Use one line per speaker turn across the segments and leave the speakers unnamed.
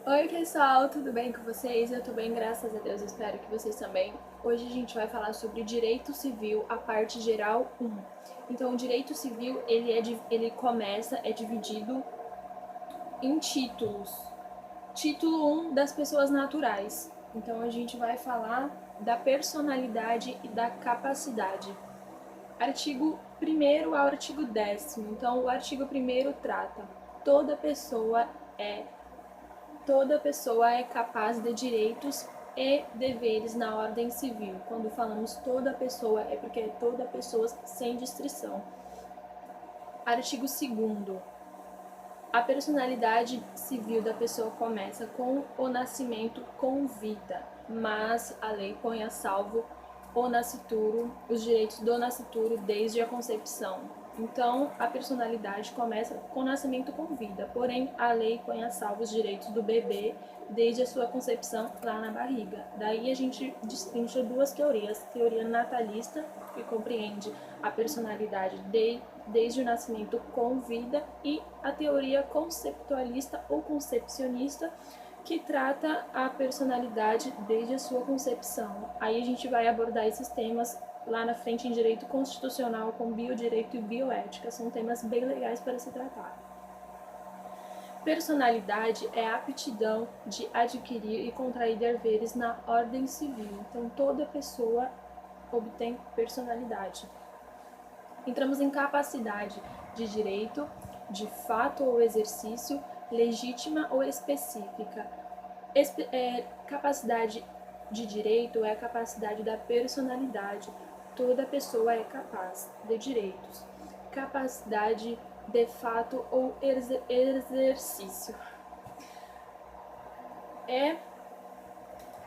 Oi pessoal, tudo bem com vocês? Eu tô bem, graças a Deus, espero que vocês também. Hoje a gente vai falar sobre direito civil, a parte geral 1. Então, o direito civil, é dividido em títulos. Título 1 das pessoas naturais. Então, a gente vai falar da personalidade e da capacidade. Artigo 1º ao artigo 10º. Então, o artigo 1º trata: é toda pessoa é capaz de direitos e deveres na ordem civil. Quando falamos toda pessoa, é porque é toda pessoa sem distinção. Artigo 2º. A personalidade civil da pessoa começa com o nascimento com vida, mas a lei põe a salvo o nascituro, os direitos do nascituro desde a concepção. Então, a personalidade começa com o nascimento com vida, porém a lei põe a salvo os direitos do bebê desde a sua concepção lá na barriga. Daí a gente destrincha duas teorias: teoria natalista, que compreende a personalidade desde o nascimento com vida, e a teoria conceptualista ou concepcionista, que trata a personalidade desde a sua concepção. Aí a gente vai abordar esses temas lá na frente em direito constitucional, com biodireito e bioética. São temas bem legais para se tratar. Personalidade é a aptidão de adquirir e contrair deveres na ordem civil. Então, toda pessoa obtém personalidade. Entramos em capacidade de direito, de fato ou exercício, legítima ou específica. Capacidade de direito é a capacidade da personalidade. Toda pessoa é capaz de direitos. Capacidade de fato ou exercício é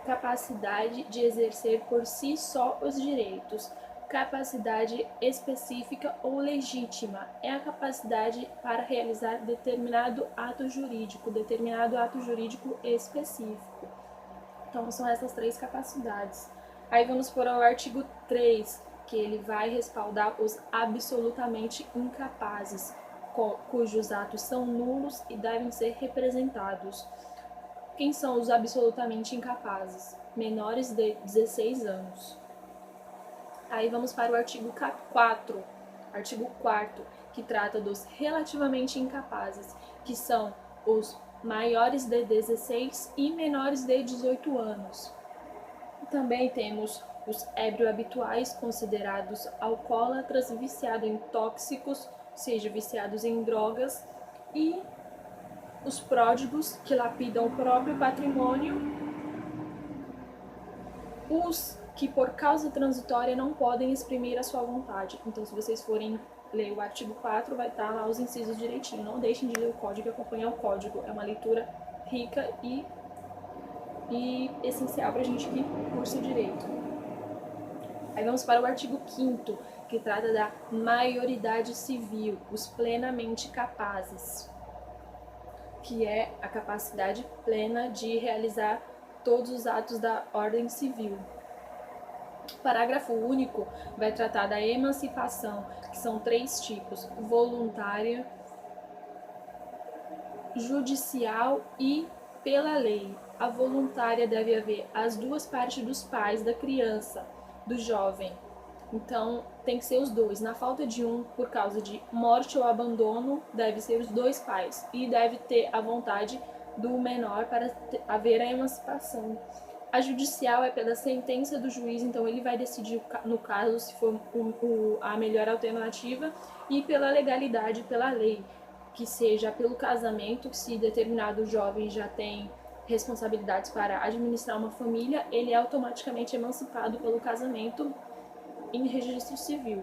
capacidade de exercer por si só os direitos. Capacidade específica ou legítima é a capacidade para realizar determinado ato jurídico específico. Então, são essas três capacidades. Aí vamos para o artigo 3, que ele vai respaldar os absolutamente incapazes, cujos atos são nulos e devem ser representados. Quem são os absolutamente incapazes? Menores de 16 anos. Aí vamos para o artigo 4, que trata dos relativamente incapazes, que são os maiores de 16 e menores de 18 anos. Também temos os ébrio habituais, considerados alcoólatras, viciados em tóxicos, seja viciados em drogas, e os pródigos, que lapidam o próprio patrimônio, os que por causa transitória não podem exprimir a sua vontade. Então, se vocês forem ler o artigo 4, vai estar lá os incisos direitinho. Não deixem de ler o código e acompanhar o código. É uma leitura rica e essencial para a gente que cursa o direito. Aí vamos para o artigo 5º, que trata da maioridade civil, os plenamente capazes, que é a capacidade plena de realizar todos os atos da ordem civil. O parágrafo único vai tratar da emancipação, que são 3 tipos: voluntária, judicial e pela lei. A voluntária deve haver as duas partes dos pais da criança, do jovem. Então, tem que ser os dois. Na falta de um, por causa de morte ou abandono, deve ser os dois pais. E deve ter a vontade do menor para haver a emancipação. A judicial é pela sentença do juiz, então ele vai decidir no caso se for a melhor alternativa, e pela legalidade, pela lei, que seja pelo casamento, se determinado jovem já tem responsabilidades para administrar uma família, ele é automaticamente emancipado pelo casamento em registro civil.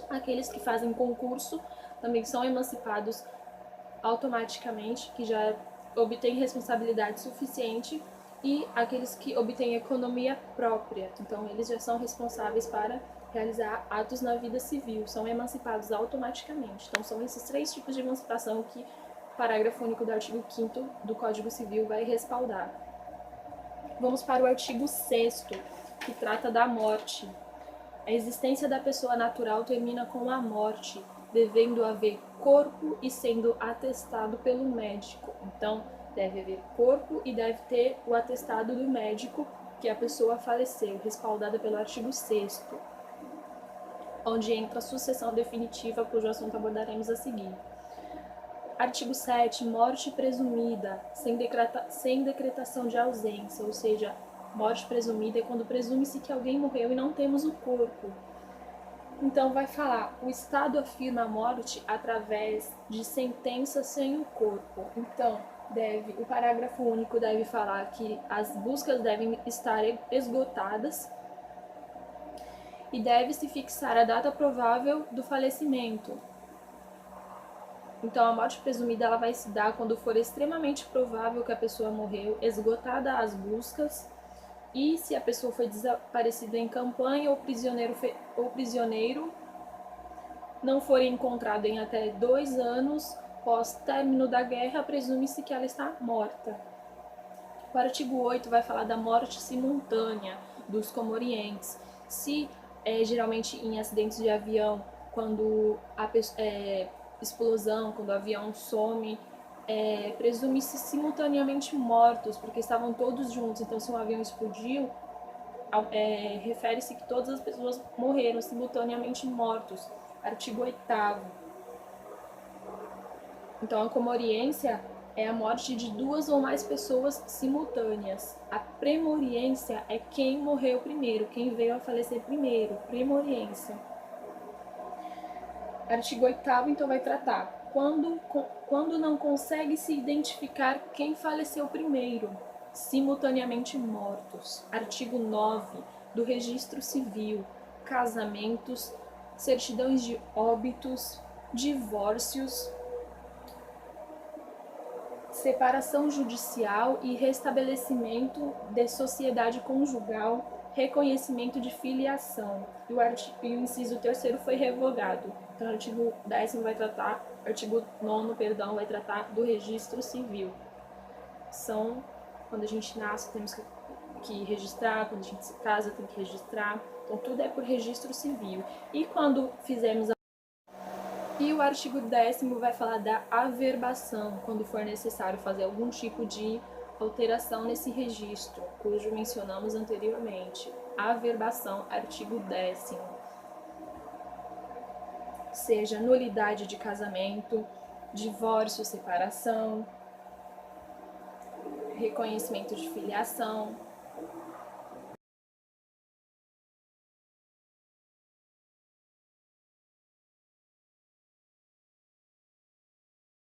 Aqueles que fazem concurso também são emancipados automaticamente, que já obtêm responsabilidade suficiente, e aqueles que obtêm economia própria, então eles já são responsáveis para realizar atos na vida civil, são emancipados automaticamente. Então são esses 3 tipos de emancipação que o parágrafo único do artigo 5º do Código Civil vai respaldar. Vamos para o artigo 6º, que trata da morte. A existência da pessoa natural termina com a morte, devendo haver corpo e sendo atestado pelo médico. Então, Deve haver corpo e deve ter o atestado do médico que a pessoa faleceu, respaldada pelo artigo 6º, onde entra a sucessão definitiva, cujo assunto abordaremos a seguir. Artigo 7º, morte presumida, sem decretação de ausência, ou seja, morte presumida é quando presume-se que alguém morreu e não temos o corpo. Então vai falar, o Estado afirma a morte através de sentença sem o corpo. Então, o parágrafo único deve falar que as buscas devem estar esgotadas e deve-se fixar a data provável do falecimento. Então, a morte presumida ela vai se dar quando for extremamente provável que a pessoa morreu, esgotada as buscas, e se a pessoa foi desaparecida em campanha ou prisioneiro não for encontrado em até 2 anos pós término da guerra, presume-se que ela está morta. O artigo 8 vai falar da morte simultânea dos comorientes. Se geralmente em acidentes de avião, quando a explosão, quando o avião some, presume-se simultaneamente mortos, porque estavam todos juntos. Então, se um avião explodiu, refere-se que todas as pessoas morreram simultaneamente mortos. Artigo 8º. Então, a comoriência é a morte de 2 ou mais pessoas simultâneas. A premoriência é quem morreu primeiro, quem veio a falecer primeiro. Premoriência. Artigo 8º, então, vai tratar quando não consegue se identificar quem faleceu primeiro, simultaneamente mortos. Artigo 9 do Registro Civil, casamentos, certidões de óbitos, divórcios, separação judicial e restabelecimento de sociedade conjugal, reconhecimento de filiação. E o inciso 3º foi revogado. Então, o artigo 10º vai tratar, artigo 9º, perdão, vai tratar do registro civil. São, quando a gente nasce, temos que registrar, quando a gente se casa, tem que registrar. Então, tudo é por registro civil. E quando fizermos E o artigo 10º vai falar da averbação, quando for necessário fazer algum tipo de alteração nesse registro, cujo mencionamos anteriormente. Averbação, artigo 10º. Seja nulidade de casamento, divórcio, separação, reconhecimento de filiação,